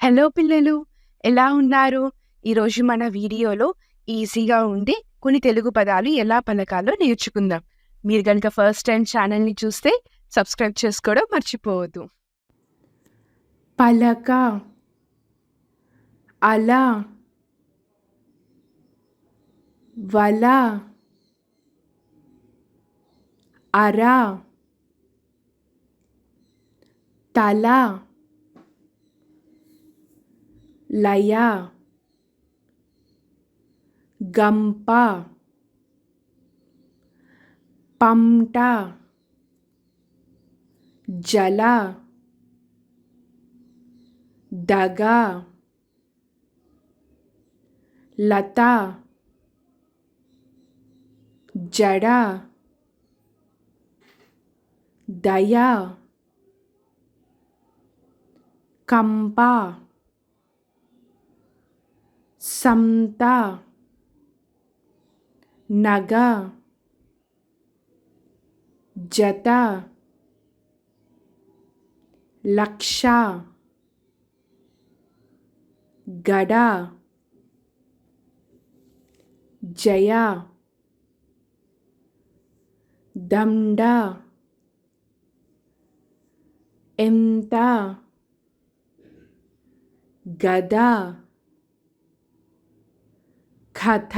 Hello పిల్లలు, ఎలా ఉన్నారు? ఈరోజు మన వీడియోలో ఈజీగా ఉండే కొన్ని తెలుగు పదాలు ఎలా పలకాలో నేర్చుకుందాం. మీరు గనుక ఫస్ట్ టైం ఛానల్‌ని చూస్తే సబ్స్క్రైబ్ చేసుకోవడం మర్చిపోవద్దు. పలక, అల, వల, అర, తల, లయ, గంప, పంట, జల, దగ, లత, జడ, దయ, కంప, సంత, నగ, జత, లక్ష, గడ, జయ, దండ, ఎంత, గద, కథ,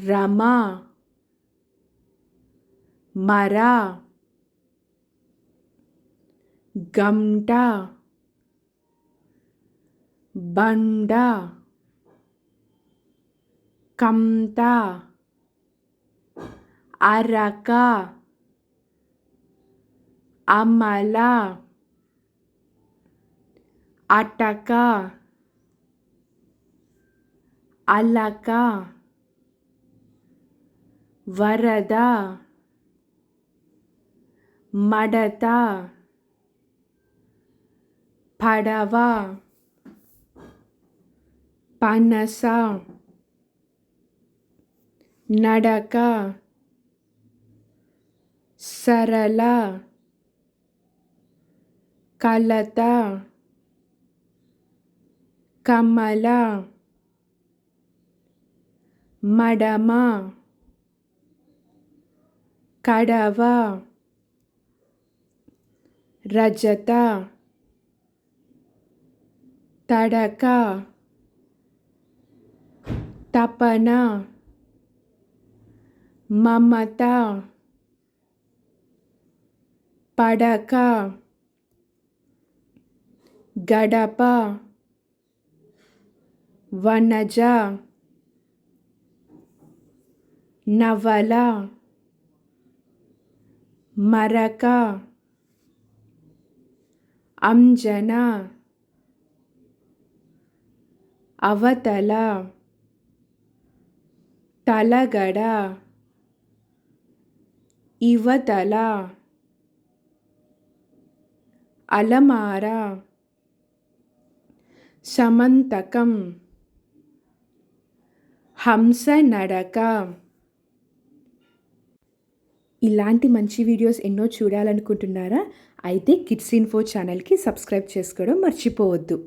రమ, మర, గంట, బండ, కంత, అరక, అమల, అటక, అలక, వరద, మడత, పడవ, పనస, నడక, సరళ, కలత, కమల, మడమ, కడవ, రజత, తడక, తపన, మమత, పడక, గడప, వనజ, నవల, మరక, అంజన, అవతల, తలగడ, ఇవతల, అలమార, సమంతకం, హంస నడక. ఇలాంటి మంచి వీడియోస్ ఎన్నో చూడాలనుకుంటున్నారా? అయితే కిడ్స్ ఇన్ఫో ఛానల్‌కి సబ్స్క్రైబ్ చేసుకోవడం మర్చిపోవద్దు.